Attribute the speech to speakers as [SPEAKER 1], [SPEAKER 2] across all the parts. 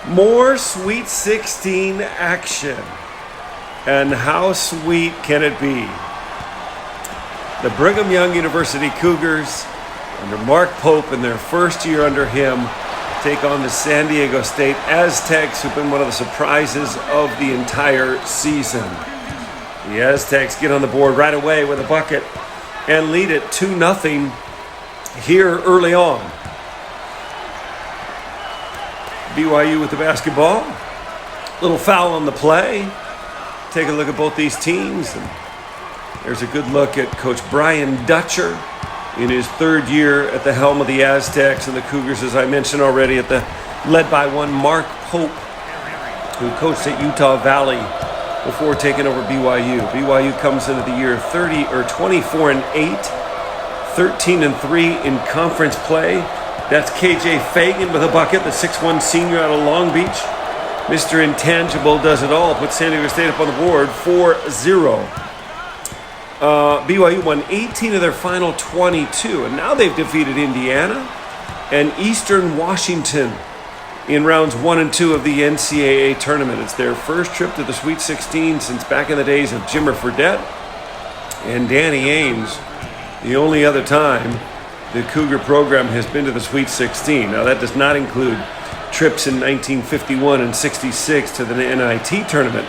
[SPEAKER 1] More Sweet 16 action. And how sweet can it be? The Brigham Young University Cougars, under Mark Pope in their first year under him, take on the San Diego State Aztecs, who've been one of the surprises of the entire season. The Aztecs get on the board right away with a bucket and lead it 2-0 here early on. BYU with the basketball. Little foul on the play. Take a look at both these teams. And there's a good look at Coach Brian Dutcher in his third year at the helm of the Aztecs, and the Cougars, as I mentioned already, led by one Mark Pope, who coached at Utah Valley before taking over BYU. BYU comes into the year 24-8, 13-3 in conference play. That's KJ Fagan with a bucket, the 6'1 senior out of Long Beach. Mr. Intangible does it all, puts San Diego State up on the board 4-0. BYU won 18 of their final 22, and now they've defeated Indiana and Eastern Washington in rounds 1 and 2 of the NCAA tournament. It's their first trip to the Sweet 16 since back in the days of Jimmer Fredette and Danny Ainge. The only other time the Cougar program has been to the Sweet 16. Now, that does not include trips in 1951 and 66 to the NIT tournament,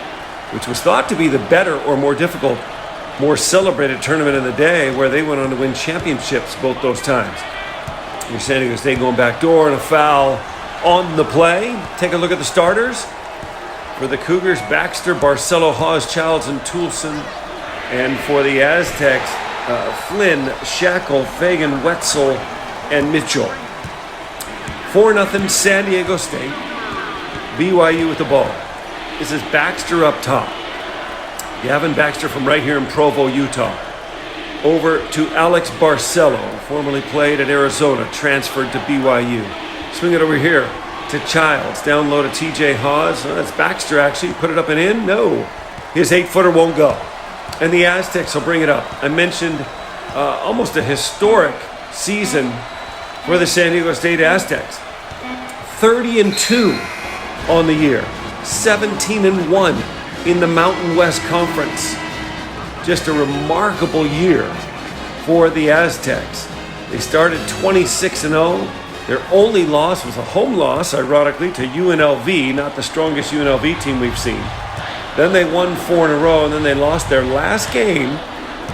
[SPEAKER 1] which was thought to be the better or more difficult, more celebrated tournament in the day, where they went on to win championships both those times. You're San Diego State going back door and a foul on the play. Take a look at the starters. For the Cougars, Baxter, Barcelo, Hawes, Childs, and Toulson. And for the Aztecs, Flynn, Shackle, Fagan, Wetzel, and Mitchell. 4-0 San Diego State. BYU with the ball. This is Baxter up top. Gavin Baxter from right here in Provo, Utah. Over to Alex Barcelo, formerly played at Arizona, transferred to BYU. Swing it over here to Childs. Down low to TJ Hawes. Oh, that's Baxter actually. Put it up and in? No. His 8-footer won't go. And the Aztecs will bring it up. I mentioned almost a historic season for the San Diego State Aztecs. 30-2 on the year. 17-1 in the Mountain West Conference. Just a remarkable year for the Aztecs. They started 26-0. Their only loss was a home loss, ironically, to UNLV, not the strongest UNLV team we've seen. Then they won 4 in a row, and then they lost their last game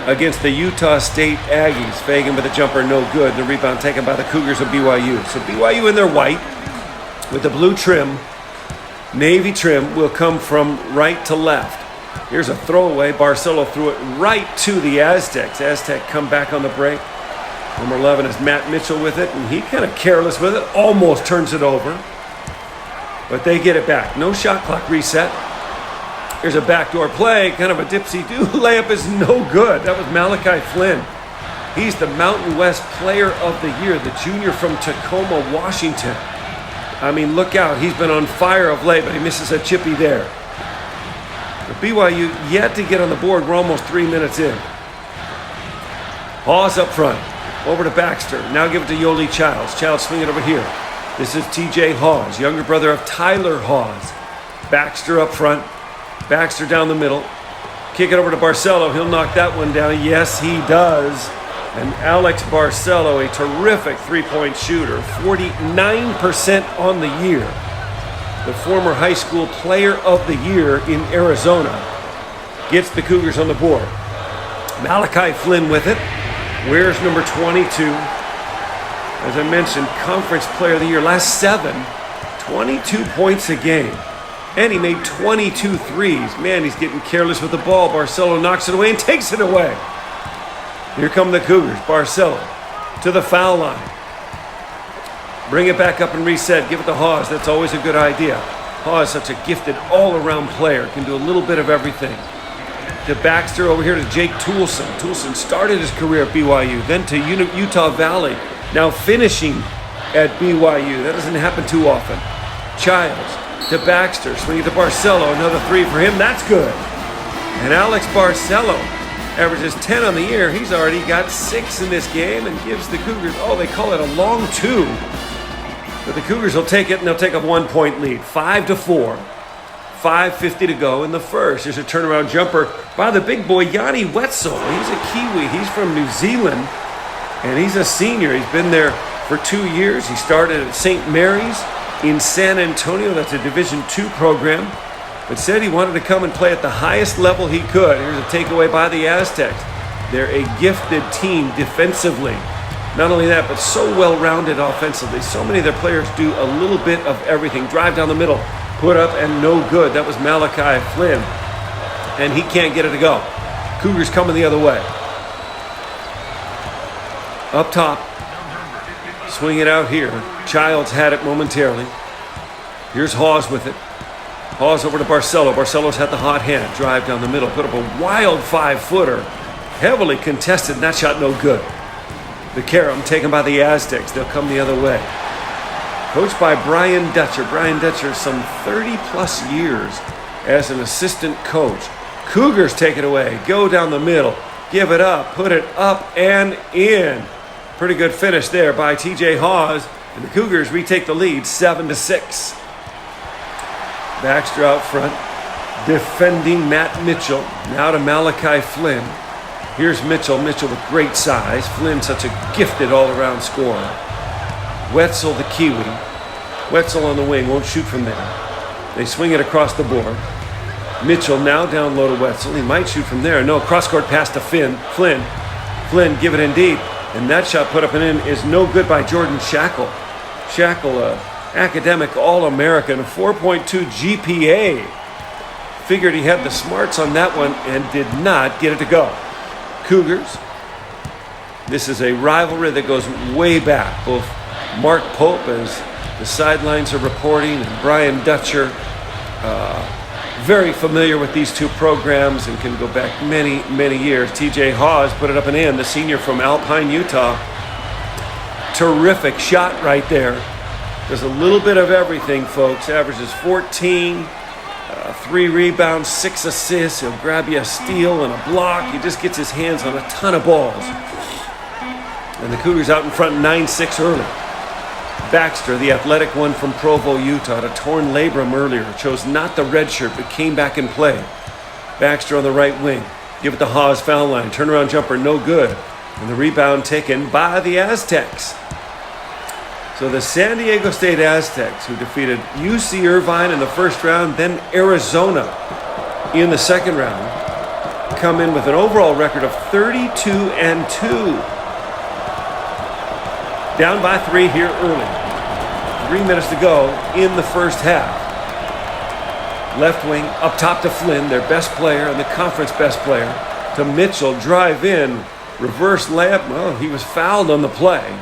[SPEAKER 1] against the Utah State Aggies. Fagan with a jumper, no good. The rebound taken by the Cougars of BYU. So BYU in their white with the blue trim, navy trim, will come from right to left. Here's a throwaway. Barcelo threw it right to the Aztecs. Aztec come back on the break. Number 11 is Matt Mitchell with it, and he kind of careless with it, almost turns it over. But they get it back. No shot clock reset. Here's a backdoor play, kind of a dipsy-do. Layup is no good. That was Malachi Flynn. He's the Mountain West Player of the Year, the junior from Tacoma, Washington. I mean, look out. He's been on fire of late, but he misses a chippy there. But BYU yet to get on the board. We're almost 3 minutes in. Hawes up front. Over to Baxter. Now give it to Yoli Childs. Childs swing it over here. This is TJ Hawes, younger brother of Tyler Hawes. Baxter up front. Baxter down the middle. Kick it over to Barcelo. He'll knock that one down. Yes, he does. And Alex Barcelo, a terrific three-point shooter, 49% on the year. The former high school player of the year in Arizona gets the Cougars on the board. Malachi Flynn with it. Where's number 22? As I mentioned, conference player of the year. Last 7, 22 points a game. And he made 22 threes. Man, he's getting careless with the ball. Barcelo knocks it away and takes it away. Here come the Cougars. Barcelo to the foul line. Bring it back up and reset. Give it to Hawes. That's always a good idea. Hawes, such a gifted all-around player. Can do a little bit of everything. To Baxter, over here to Jake Toulson. Toulson started his career at BYU, then to Utah Valley, now finishing at BYU. That doesn't happen too often. Childs to Baxter, swinging to Barcelo, another three for him, that's good. And Alex Barcelo averages 10 on the year. He's already got 6 in this game and gives the Cougars, they call it a long 2. But the Cougars will take it, and they'll take a 1-point lead. 5-4. 5:50 to go in the first. There's a turnaround jumper by the big boy, Yanni Wetzel. He's a Kiwi. He's from New Zealand, and he's a senior. He's been there for 2 years. He started at St. Mary's in San Antonio. That's a Division II program, but said he wanted to come and play at the highest level he could. Here's a takeaway by the Aztecs. They're a gifted team defensively. Not only that, but so well-rounded offensively. So many of their players do a little bit of everything. Drive down the middle, put up, and no good. That was Malachi Flynn, and he can't get it to go. Cougars coming the other way. Up top, swing it out here. Childs had it momentarily. Here's Hawes with it. Hawes over to Barcelo. Barcelo's had the hot hand. Drive down the middle, put up a wild 5-footer. Heavily contested, and that shot no good. The carom taken by the Aztecs. They'll come the other way. Coached by Brian Dutcher. Brian Dutcher, some 30-plus years as an assistant coach. Cougars take it away. Go down the middle. Give it up. Put it up and in. Pretty good finish there by TJ Hawes. And the Cougars retake the lead 7-6. Baxter out front. Defending Matt Mitchell. Now to Malachi Flynn. Here's Mitchell. Mitchell with great size. Flynn such a gifted all-around scorer. Wetzel the Kiwi. Wetzel on the wing, won't shoot from there. They swing it across the board. Mitchell now down low to Wetzel. He might shoot from there. No, cross-court pass to Flynn. Flynn, give it in deep. And that shot put up and in is no good by Jordan Shackle. Shackle, academic All-American, 4.2 GPA. Figured he had the smarts on that one and did not get it to go. Cougars. This is a rivalry that goes way back. Both Mark Pope, as the sidelines are reporting, and Brian Dutcher, very familiar with these two programs and can go back many, many years. TJ Hawes put it up and in, the senior from Alpine, Utah. Terrific shot right there. Does a little bit of everything, folks. Averages 14, 3 rebounds, 6 assists. He'll grab you a steal and a block. He just gets his hands on a ton of balls. And the Cougars out in front 9-6 early. Baxter, the athletic one from Provo, Utah, had a torn labrum earlier. Chose not the red shirt, but came back in play. Baxter on the right wing. Give it to Hawes, foul line. Turnaround jumper, no good. And the rebound taken by the Aztecs. So the San Diego State Aztecs, who defeated UC Irvine in the first round, then Arizona in the second round, come in with an overall record of 32-2. Down by 3 here early. 3 minutes to go in the first half. Left wing up top to Flynn, their best player and the conference best player. To Mitchell, drive in, reverse layup. Well, he was fouled on the play.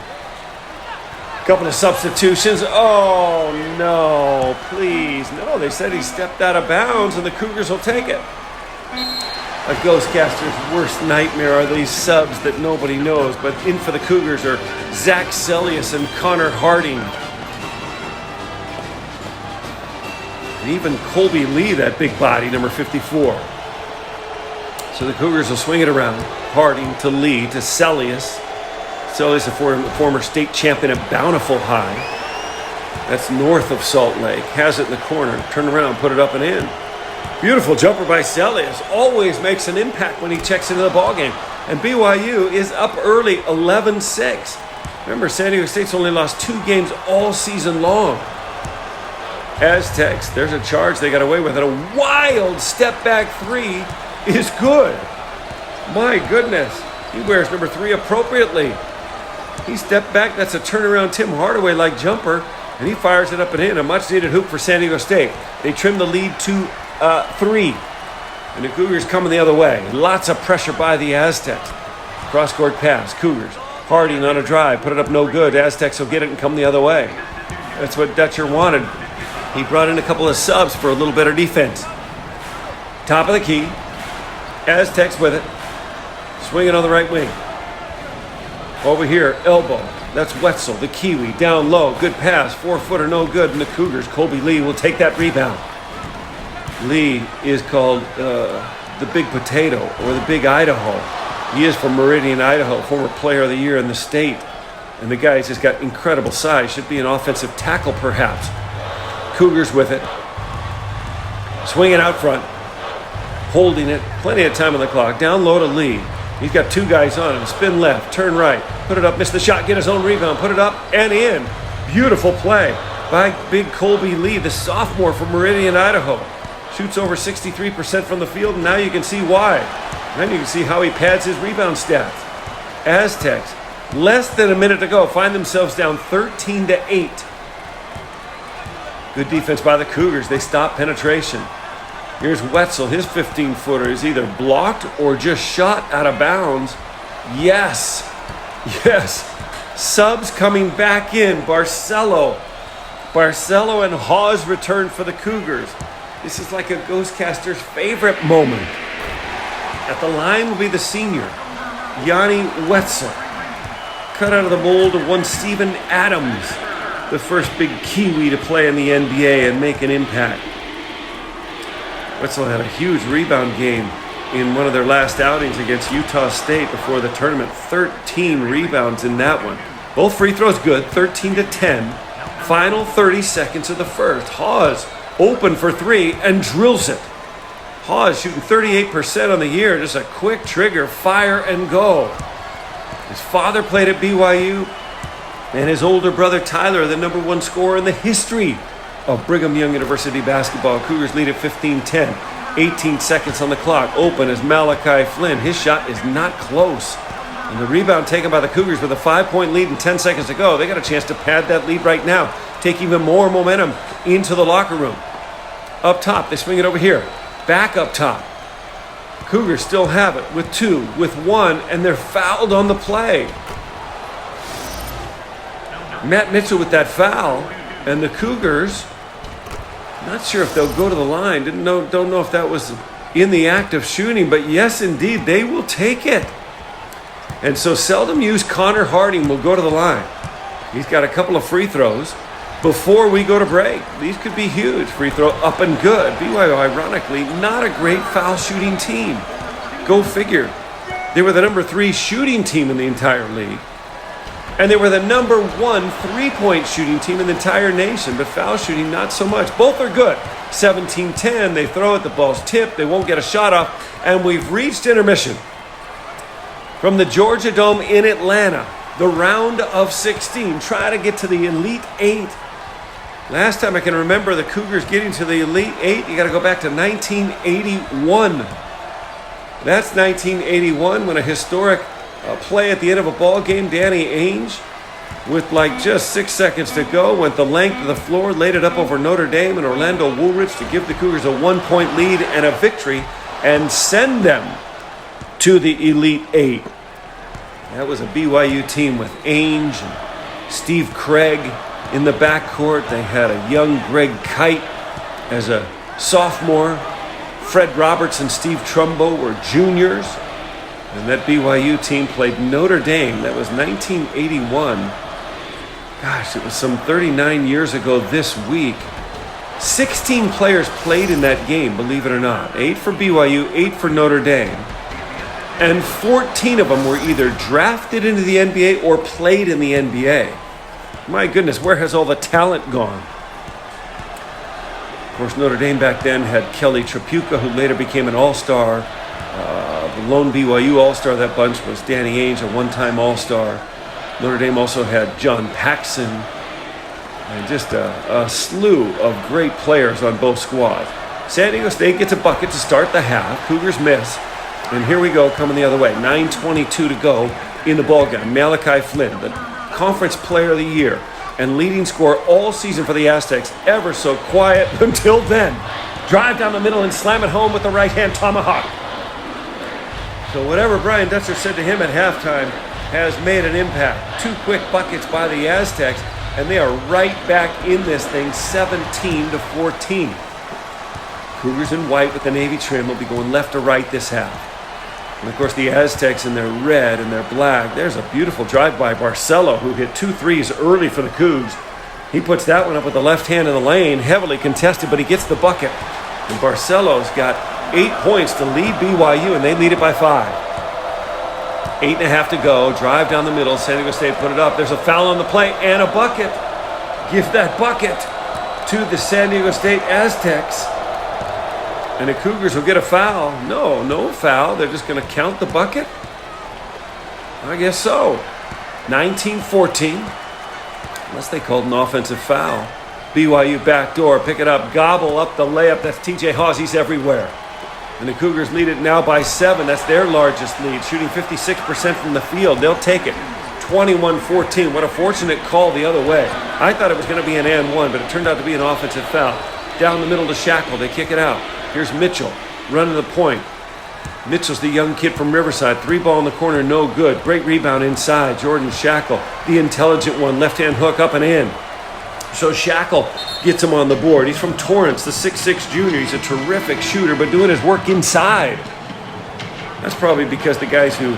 [SPEAKER 1] Couple of substitutions. Oh, no, please. No, they said he stepped out of bounds and the Cougars will take it. A ghostcaster's worst nightmare are these subs that nobody knows, but in for the Cougars are Zach Celius and Connor Harding. And even Colby Lee, that big body, number 54. So the Cougars will swing it around. Harding to Lee to Celius. Celius, a former state champion at Bountiful High. That's north of Salt Lake. Has it in the corner. Turn around, put it up and in. Beautiful jumper by Celius. Always makes an impact when he checks into the ballgame. And BYU is up early, 11-6. Remember, San Diego State's only lost 2 games all season long. Aztecs, there's a charge they got away with. And a wild step-back 3 is good. My goodness. He wears number 3 appropriately. He stepped back. That's a turnaround Tim Hardaway-like jumper. And he fires it up and in. A much-needed hoop for San Diego State. They trim the lead to 3. And the Cougars coming the other way. Lots of pressure by the Aztecs. Cross-court pass. Cougars. Harding on a drive. Put it up no good. Aztecs will get it and come the other way. That's what Dutcher wanted. He brought in a couple of subs for a little better defense. Top of the key. Aztecs with it. Swinging on the right wing. Over here, elbow. That's Wetzel, the Kiwi. Down low. Good pass. 4-footer, no good. And the Cougars, Colby Lee, will take that rebound. Lee is called the Big Potato or the Big Idaho. He is from Meridian, Idaho, former player of the year in the state. And the guy's just got incredible size. Should be an offensive tackle, perhaps. Cougars with it. Swinging out front. Holding it. Plenty of time on the clock. Down low to Lee. He's got two guys on him. Spin left. Turn right. Put it up. Miss the shot. Get his own rebound. Put it up and in. Beautiful play by big Colby Lee, the sophomore from Meridian, Idaho. Shoots over 63% from the field, and now you can see why. And then you can see how he pads his rebound stats. Aztecs, less than a minute to go, find themselves down 13-8. Good defense by the Cougars. They stop penetration. Here's Wetzel. His 15-footer is either blocked or just shot out of bounds. Yes. Subs coming back in. Barcelo and Hawes return for the Cougars. This is like a Ghostcaster's favorite moment. At the line will be the senior, Yanni Wetzel. Cut out of the mold of one Steven Adams, the first big Kiwi to play in the NBA and make an impact. Wetzel had a huge rebound game in one of their last outings against Utah State before the tournament. 13 rebounds in that one. Both free throws good, 13-10. Final 30 seconds of the first. Hawes open for three and drills it. Hawes shooting 38% on the year. Just a quick trigger, fire and go. His father played at BYU, and his older brother Tyler, the number one scorer in the history of Brigham Young University basketball. Cougars lead at 15-10. 18 seconds on the clock. Open is Malachi Flynn. His shot is not close. And the rebound taken by the Cougars with a 5-point lead and 10 seconds to go. They got a chance to pad that lead right now. Take even more momentum into the locker room. Up top, they swing it over here. Back up top. Cougars still have it with two, with one, and they're fouled on the play. Matt Mitchell with that foul, and the Cougars, not sure if they'll go to the line. Don't know if that was in the act of shooting, but yes, indeed, they will take it. And so seldom used Connor Harding will go to the line. He's got a couple of free throws before we go to break. These could be huge. Free throw up and good. BYU, ironically, not a great foul shooting team. Go figure. They were the number 3 shooting team in the entire league. And they were the number 1 3-point shooting team in the entire nation. But foul shooting, not so much. Both are good. 17-10. They throw it. The ball's tipped. They won't get a shot off. And we've reached intermission. From the Georgia Dome in Atlanta, the round of 16. Try to get to the Elite 8. Last time I can remember the Cougars getting to the Elite 8, you got to go back to 1981. That's 1981 when a historic play at the end of a ball game, Danny Ainge, with like just 6 seconds to go, went the length of the floor, laid it up over Notre Dame and Orlando Woolridge to give the Cougars a 1-point lead and a victory and send them to the Elite 8. That was a BYU team with Ainge and Steve Craig in the backcourt. They had a young Greg Kite as a sophomore. Fred Roberts and Steve Trumbo were juniors. And that BYU team played Notre Dame. That was 1981. Gosh, it was some 39 years ago this week. 16 players played in that game, believe it or not. 8 for BYU, 8 for Notre Dame. And 14 of them were either drafted into the NBA or played in the NBA. My goodness, where has all the talent gone? Of course, Notre Dame back then had Kelly Tripucka, who later became an all-star. The lone BYU all-star of that bunch was Danny Ainge, a one-time all-star. Notre Dame also had John Paxson. And just a slew of great players on both squads. San Diego State gets a bucket to start the half. Cougars miss. And here we go, coming the other way. 9:22 to go in the ballgame. Malachi Flynn, the Conference Player of the Year and leading scorer all season for the Aztecs. Ever so quiet until then. Drive down the middle and slam it home with the right-hand tomahawk. So whatever Brian Dutcher said to him at halftime has made an impact. 2 quick buckets by the Aztecs, and they are right back in this thing, 17-14. Cougars in white with the navy trim will be going left to right this half. And of course the Aztecs in their red and their black. There's a beautiful drive by Barcelo, who hit 2 threes early for the Cougs. He puts that one up with the left hand in the lane, heavily contested, but he gets the bucket. And Barcelo's got 8 points to lead BYU, and they lead it by 5. 8.5 to go. Drive down the middle. San Diego State put it up. There's a foul on the play and a bucket. Give that bucket to the San Diego State Aztecs. And the Cougars will get a foul. No foul. They're just going to count the bucket? I guess so. 19-14. Unless they called an offensive foul. BYU backdoor. Pick it up. Gobble up the layup. That's TJ Haws. He's everywhere. And the Cougars lead it now by 7. That's their largest lead. Shooting 56% from the field. They'll take it. 21-14. What a fortunate call the other way. I thought it was going to be an and one, but it turned out to be an offensive foul. Down the middle to Shackle. They kick it out. Here's Mitchell running the point. Mitchell's the young kid from Riverside. 3-ball in the corner, no good. Great rebound inside. Jordan Shackle, the intelligent one. Left-hand hook up and in. So Shackle gets him on the board. He's from Torrance, the 6'6 junior. He's a terrific shooter, but doing his work inside. That's probably because the guys who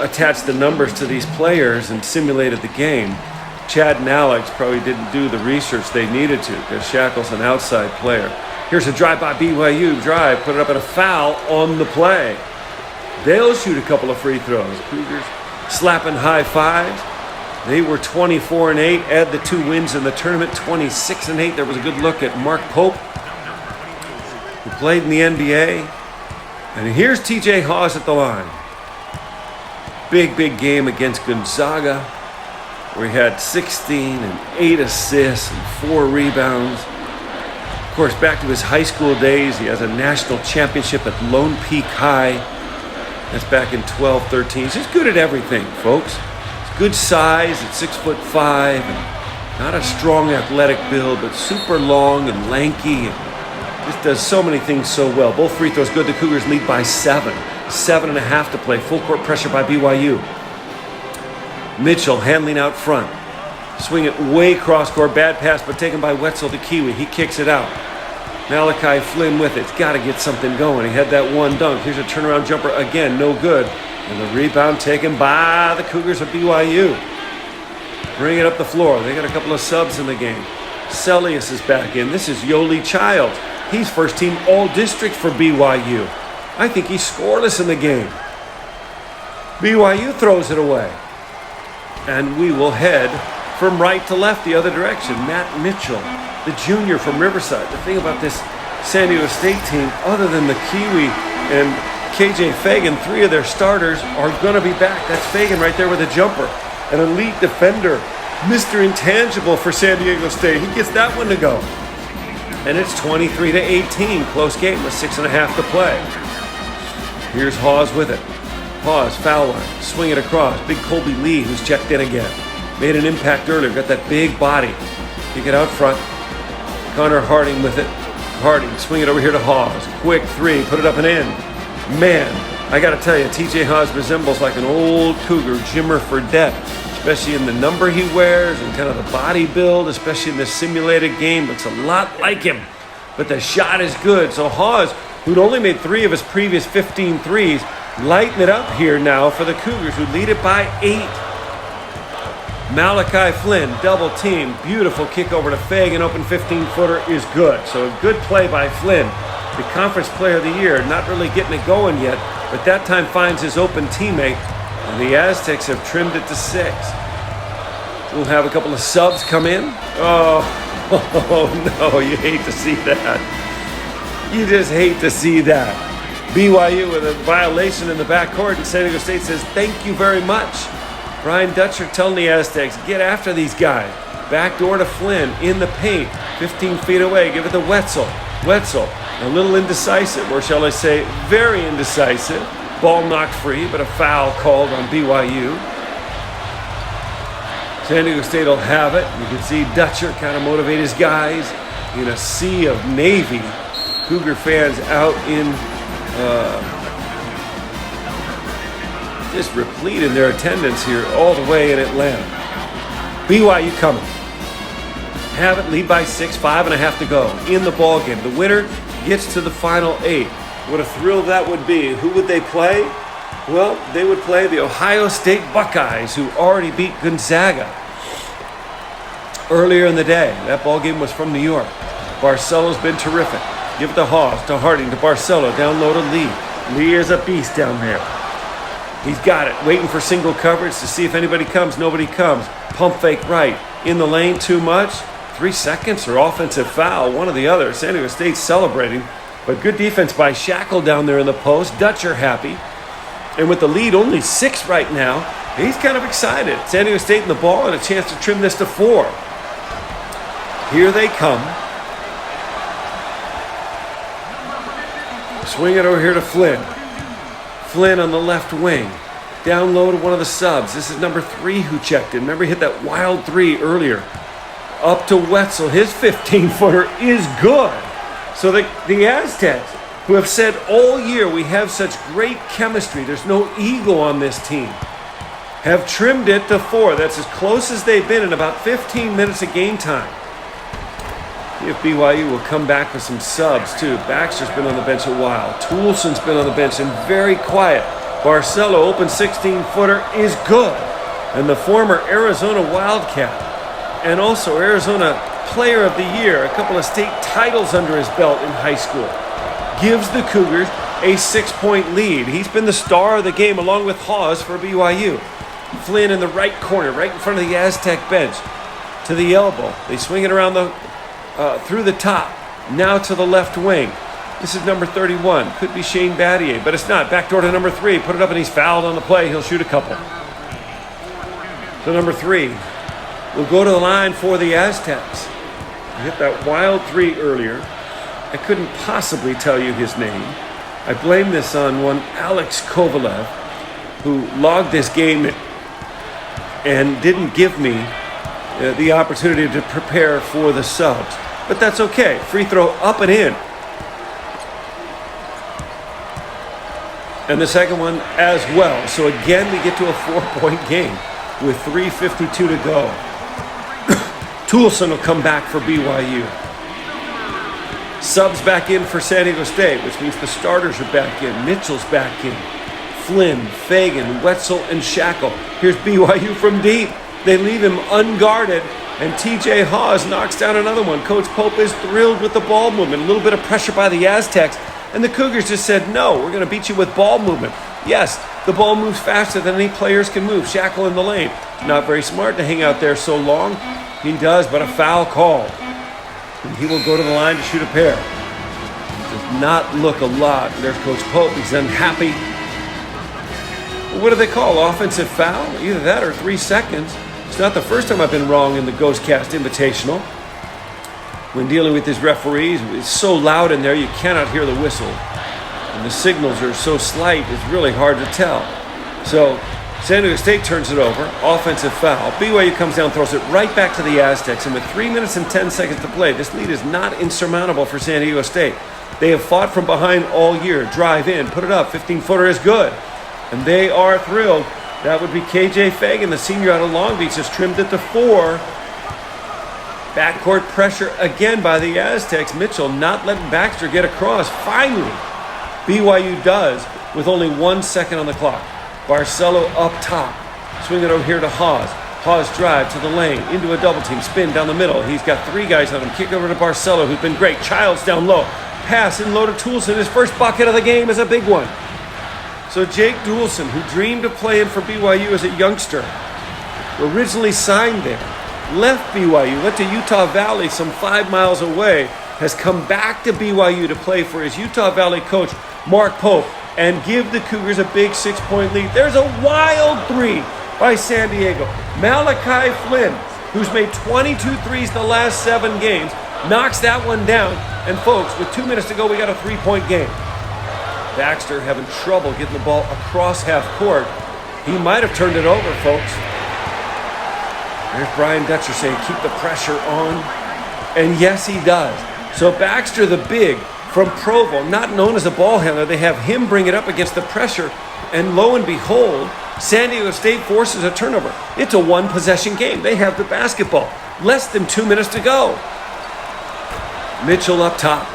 [SPEAKER 1] attached the numbers to these players and simulated the game, Chad and Alex, probably didn't do the research they needed to because Shackle's an outside player. Here's a drive by BYU. Drive, put it up, and a foul on the play. They'll shoot a couple of free throws. Cougars slapping high fives. They were 24-8. Add the 2 wins in the tournament, 26-8. There was a good look at Mark Pope, who played in the NBA. And here's TJ Haws at the line. Big game against Gonzaga, where he had 16 and 8 assists and 4 rebounds. Of course, back to his high school days, he has a national championship at Lone Peak High. That's back in 12-13. He's just good at everything, folks. He's good size at 6'5", and not a strong athletic build, but super long and lanky. And just does so many things so well. Both free throws good. The Cougars lead by 7. 7.5 to play. Full court pressure by BYU. Mitchell handling out front. Swing it way cross court. Bad pass, but taken by Wetzel the Kiwi. He kicks it out. Malachi Flynn with it. He's got to get something going. He had that one dunk. Here's a turnaround jumper again. No good. And the rebound taken by the Cougars of BYU. Bring it up the floor. They got a couple of subs in the game. Celius is back in. This is Yoli Childs. He's first team all-district for BYU. I think he's scoreless in the game. BYU throws it away. And we will head from right to left the other direction. Matt Mitchell, the junior from Riverside. The thing about this San Diego State team, other than the Kiwi and KJ Fagan, 3 of their starters are going to be back. That's Fagan right there with a jumper. An elite defender. Mr. Intangible for San Diego State. He gets that one to go. And it's 23-18. Close game with 6.5 to play. Here's Haws with it. Haws, foul line. Swing it across. Big Colby Lee, who's checked in again. Made an impact earlier. Got that big body. Kick it out front. Connor Harding with it. Harding, swing it over here to Haws. Quick 3. Put it up and in. Man, I got to tell you, TJ Haws resembles like an old Cougar, Jimmer Fredette. Especially in the number he wears and kind of the body build, especially in this simulated game. Looks a lot like him. But the shot is good. So Haws, who'd only made 3 of his previous 15 threes, lighten it up here now for the Cougars, who lead it by 8. Malachi Flynn, double team. Beautiful kick over to Fagan. Open 15-footer is good. So a good play by Flynn. The conference player of the year. Not really getting it going yet, but that time finds his open teammate. And the Aztecs have trimmed it to 6. We'll have a couple of subs come in. Oh no, you hate to see that. You just hate to see that. BYU with a violation in the backcourt, and San Diego State says, thank you very much. Brian Dutcher telling the Aztecs, get after these guys. Backdoor to Flynn, in the paint, 15 feet away, give it to Wetzel. Wetzel, a little indecisive, or shall I say, very indecisive. Ball knocked free, but a foul called on BYU. San Diego State will have it. You can see Dutcher kind of motivate his guys in a sea of Navy. Cougar fans out in just replete in their attendance here all the way in Atlanta. BYU coming. Have it, lead by 6, 5.5 to go. In the ball game. The winner gets to the final 8. What a thrill that would be. Who would they play? Well, they would play the Ohio State Buckeyes, who already beat Gonzaga earlier in the day. That ball game was from New York. Barcelo's been terrific. Give it to Haws, to Harding, to Barcelo. Down low to Lee. Lee is a beast down there. He's got it, waiting for single coverage to see if anybody comes. Nobody comes. Pump fake right. In the lane, too much. 3 seconds or offensive foul, one or the other. San Diego State celebrating. But good defense by Shackle down there in the post. Dutcher happy. And with the lead only 6 right now, he's kind of excited. San Diego State in the ball and a chance to trim this to 4. Here they come. Swing it over here to Flynn. Flynn on the left wing. Down low to one of the subs. This is number 3 who checked in. Remember, he hit that wild 3 earlier. Up to Wetzel. His 15-footer is good. So the Aztecs, who have said all year we have such great chemistry, there's no ego on this team, have trimmed it to 4. That's as close as they've been in about 15 minutes of game time. See if BYU will come back with some subs, too. Baxter's been on the bench a while. Toulson's been on the bench and very quiet. Barcelo, open 16-footer, is good. And the former Arizona Wildcat and also Arizona Player of the Year, a couple of state titles under his belt in high school, gives the Cougars a 6-point lead. He's been the star of the game along with Hawes for BYU. Flynn in the right corner, right in front of the Aztec bench, to the elbow. They swing it around through the top, now to the left wing. This is number 31. Could be Shane Battier, but it's not. Backdoor to number 3. Put it up and he's fouled on the play. He'll shoot a couple. So number 3 will go to the line for the Aztecs. He hit that wild 3 earlier. I couldn't possibly tell you his name. I blame this on one Alex Kovalev, who logged this game and didn't give me the opportunity to prepare for the subs. But that's okay. Free throw up and in. And the second one as well. So again, we get to a 4-point game with 3:52 to go. Toulson will come back for BYU. Subs back in for San Diego State, which means the starters are back in. Mitchell's back in. Flynn, Fagan, Wetzel, and Shackle. Here's BYU from deep. They leave him unguarded, and TJ Hawes knocks down another one. Coach Pope is thrilled with the ball movement. A little bit of pressure by the Aztecs, and the Cougars just said, no, we're going to beat you with ball movement. Yes, the ball moves faster than any players can move. Shackle in the lane. Not very smart to hang out there so long. He does, but a foul call. And he will go to the line to shoot a pair. Does not look a lot. There's Coach Pope. He's unhappy. What do they call? Offensive foul? Either that or 3 seconds. It's not the first time I've been wrong in the Ghostcast Invitational. When dealing with these referees, it's so loud in there you cannot hear the whistle. And the signals are so slight, it's really hard to tell. So San Diego State turns it over. Offensive foul. BYU comes down, throws it right back to the Aztecs. And with 3 minutes and 10 seconds to play, this lead is not insurmountable for San Diego State. They have fought from behind all year. Drive in, put it up. 15-footer is good. And they are thrilled. That would be KJ Fagan, the senior out of Long Beach, has trimmed it to 4. Backcourt pressure again by the Aztecs. Mitchell not letting Baxter get across. Finally, BYU does with only 1 second on the clock. Barcelo up top. Swing it over here to Hawes. Hawes drive to the lane, into a double team, spin down the middle. He's got 3 guys on him. Kick over to Barcelo, who's been great. Childs down low. Pass in low to Toulson. His first bucket of the game is a big one. So Jake Toulson, who dreamed of playing for BYU as a youngster, originally signed there, left BYU, went to Utah Valley some 5 miles away, has come back to BYU to play for his Utah Valley coach, Mark Pope, and give the Cougars a big 6-point lead. There's a wild 3 by San Diego. Malachi Flynn, who's made 22 threes the last 7 games, knocks that one down. And folks, with 2 minutes to go, we got a 3-point game. Baxter having trouble getting the ball across half court. He might have turned it over, folks. There's Brian Dutcher saying, keep the pressure on. And yes, he does. So Baxter, the big from Provo, not known as a ball handler, they have him bring it up against the pressure. And lo and behold, San Diego State forces a turnover. It's a 1-possession game. They have the basketball. Less than 2 minutes to go. Mitchell up top.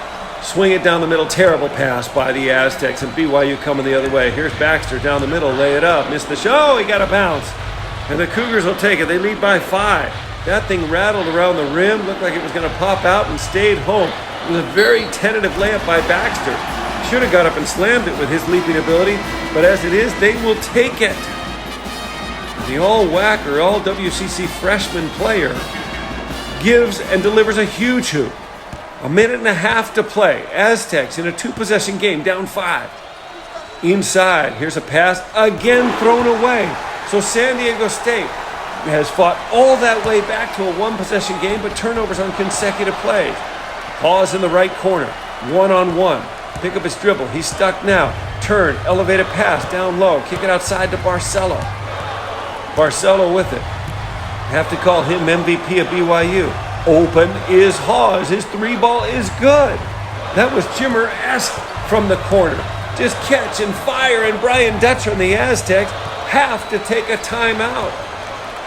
[SPEAKER 1] Swing it down the middle. Terrible pass by the Aztecs, and BYU coming the other way. Here's Baxter down the middle. Lay it up. Missed the shot. He got a bounce. And the Cougars will take it. They lead by 5. That thing rattled around the rim. Looked like it was going to pop out and stayed home. It was a very tentative layup by Baxter. Should have got up and slammed it with his leaping ability, but as it is, they will take it. The all-whacker, all-WCC freshman player gives and delivers a huge hoop. 1.5 minutes to play. Aztecs in a 2-possession game, down 5. Inside, here's a pass, again thrown away. So San Diego State has fought all that way back to a 1-possession game, but turnovers on consecutive plays. Hawes in the right corner, one-on-one. Pick up his dribble, he's stuck now. Turn, elevated pass, down low. Kick it outside to Barcelo. Barcelo with it. Have to call him MVP of BYU. Open is Hawes. His 3-ball is good. That was Jimmer-esque from the corner. Just catch and fire, and Brian Dutcher and the Aztecs have to take a timeout.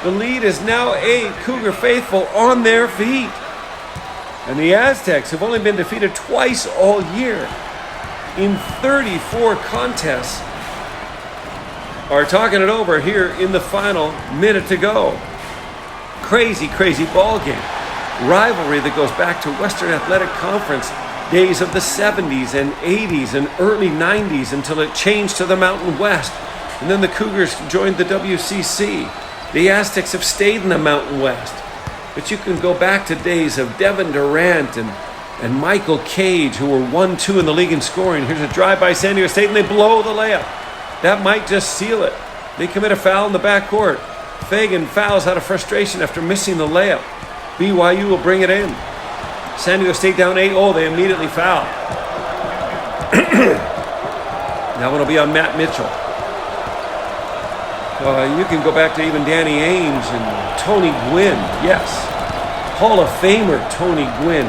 [SPEAKER 1] The lead is now 8. Cougar faithful on their feet. And the Aztecs have only been defeated twice all year in 34 contests. Are talking it over here in the final minute to go. Crazy, crazy ball game. Rivalry that goes back to Western Athletic Conference days of the 70s and 80s and early 90s until it changed to the Mountain West. And then the Cougars joined the WCC. The Aztecs have stayed in the Mountain West. But you can go back to days of Devin Durant and Michael Cage, who were 1-2 in the league in scoring. Here's a drive by San Diego State, and they blow the layup. That might just seal it. They commit a foul in the backcourt. Fagan fouls out of frustration after missing the layup. BYU will bring it in. San Diego State down 8. Oh, they immediately foul. That one will be on Matt Mitchell. You can go back to even Danny Ainge and Tony Gwynn. Yes, Hall of Famer Tony Gwynn,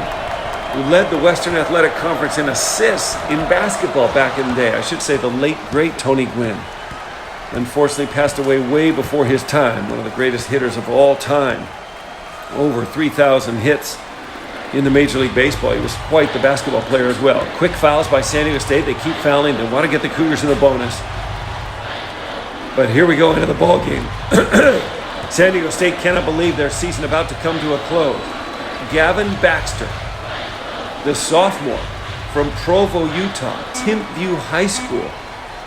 [SPEAKER 1] who led the Western Athletic Conference in assists in basketball back in the day. I should say the late, great Tony Gwynn. Unfortunately passed away way before his time. One of the greatest hitters of all time. Over 3,000 hits in the Major League Baseball. He was quite the basketball player as well. Quick fouls by San Diego State. They keep fouling. They want to get the Cougars in the bonus. But here we go into the ball game. San Diego State cannot believe their season about to come to a close. Gavin Baxter, the sophomore from Provo, Utah, Timpview High School,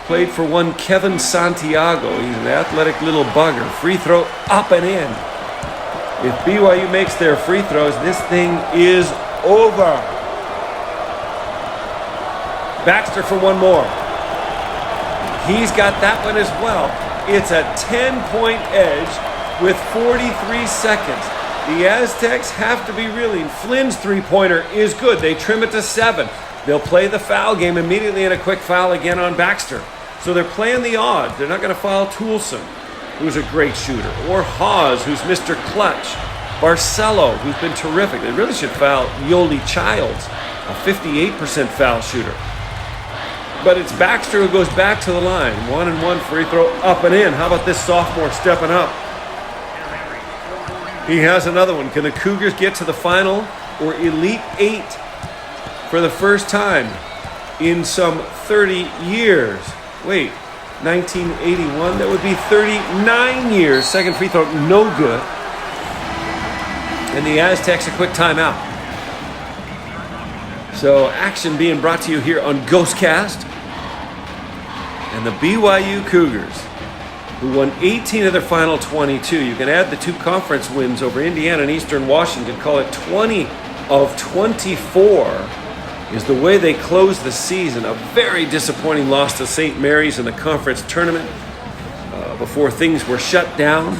[SPEAKER 1] played for one Kevin Santiago. He's an athletic little bugger. Free throw up and in. If BYU makes their free throws, this thing is over. Baxter for one more. He's got that one as well. It's a 10-point edge with 43 seconds. The Aztecs have to be reeling. Flynn's three-pointer is good. They trim it to 7. They'll play the foul game immediately and a quick foul again on Baxter. So they're playing the odds. They're not going to foul Toulson, who's a great shooter, or Hawes, who's Mr. Clutch. Barcelo, who's been terrific. They really should foul Yoli Childs, a 58% foul shooter. But it's Baxter who goes back to the line. 1-and-1 free throw, up and in. How about this sophomore stepping up? He has another one. Can the Cougars get to the final or Elite 8 for the first time in some 30 years? Wait, 1981? That would be 39 years. Second free throw, no good. And the Aztecs a quick timeout. So action being brought to you here on Ghostcast. And the BYU Cougars, who won 18 of their final 22. You can add the 2 conference wins over Indiana and Eastern Washington. Call it 20 of 24 is the way they closed the season. A very disappointing loss to St. Mary's in the conference tournament before things were shut down.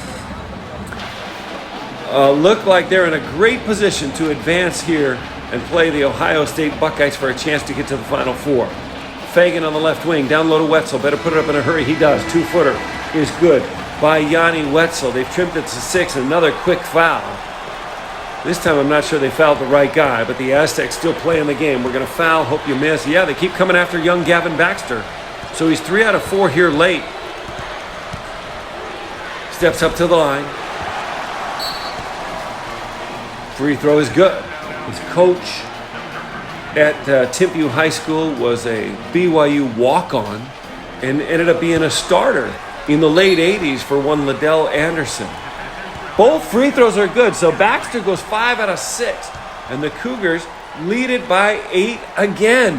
[SPEAKER 1] Look like they're in a great position to advance here and play the Ohio State Buckeyes for a chance to get to the Final Four. Fagan on the left wing, down low to Wetzel. Better put it up in a hurry. He does. 2-footer is good by Yanni Wetzel. They've trimmed it to 6. Another quick foul. This time I'm not sure they fouled the right guy, but the Aztecs still playing the game. We're going to foul. Hope you miss. Yeah, they keep coming after young Gavin Baxter. So he's 3 out of 4 here late. Steps up to the line. Free throw is good. His coach at Timpview High School was a BYU walk-on and ended up being a starter in the late 80s for one Liddell Anderson. Both free throws are good, so Baxter goes 5 out of 6, and the Cougars lead it by 8 again.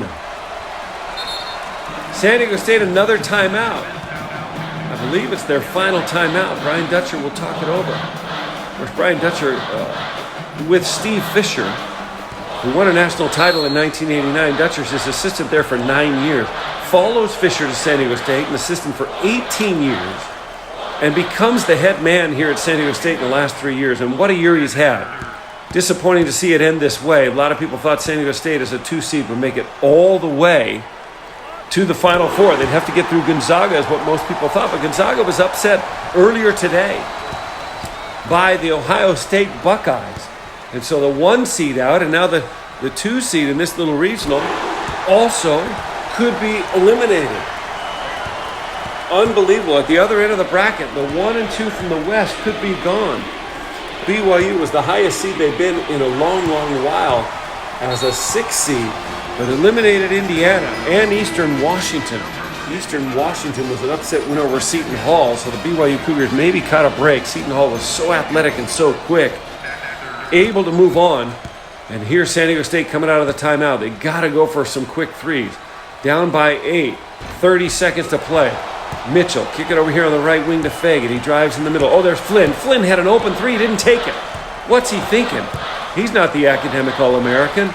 [SPEAKER 1] San Diego State, another timeout. I believe it's their final timeout. Brian Dutcher will talk it over. Of course, Brian Dutcher with Steve Fisher, who won a national title in 1989. Dutcher's his assistant there for 9 years. Follows Fisher to San Diego State, an assistant for 18 years, and becomes the head man here at San Diego State in the last 3 years. And what a year he's had. Disappointing to see it end this way. A lot of people thought San Diego State as a 2 seed would make it all the way to the Final Four. They'd have to get through Gonzaga is what most people thought. But Gonzaga was upset earlier today by the Ohio State Buckeyes. And so the 1 seed out, and now the 2 seed in this little regional also could be eliminated. Unbelievable. At the other end of the bracket, the 1 and 2 from the West could be gone. BYU was the highest seed they've been in a long, long while as a 6 seed, but eliminated Indiana and Eastern Washington. Eastern Washington was an upset win over Seton Hall, so the BYU Cougars maybe caught a break. Seton Hall was so athletic and so quick, able to move on. And here's San Diego State coming out of the timeout. They got to go for some quick threes. Down by 8, 30 seconds to play. Mitchell, kick it over here on the right wing to Fagan. He drives in the middle. Oh, there's Flynn. Flynn had an open 3, didn't take it. What's he thinking? He's not the academic All-American.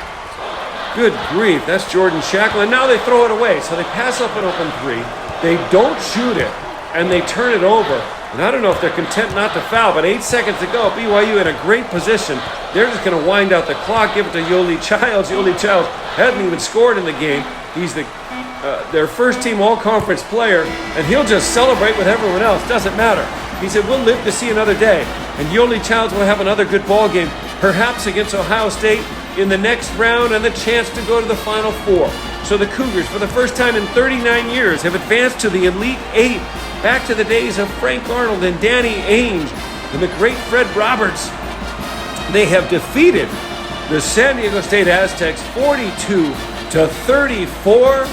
[SPEAKER 1] Good grief, that's Jordan Shackle. And now they throw it away. So they pass up an open 3. They don't shoot it, and they turn it over. And I don't know if they're content not to foul, but 8 seconds to go. BYU in a great position. They're just going to wind out the clock, give it to Yoli Childs. Yoli Childs hasn't even scored in the game. He's their first-team all-conference player, and he'll just celebrate with everyone else. Doesn't matter. He said, we'll live to see another day. And Yoli Childs will have another good ball game, perhaps against Ohio State in the next round, and the chance to go to the Final Four. So the Cougars, for the first time in 39 years, have advanced to the Elite 8, back to the days of Frank Arnold and Danny Ainge and the great Fred Roberts. They have defeated the San Diego State Aztecs 42-34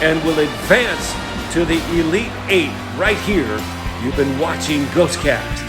[SPEAKER 1] and will advance to the Elite 8 right here. You've been watching Ghostcast.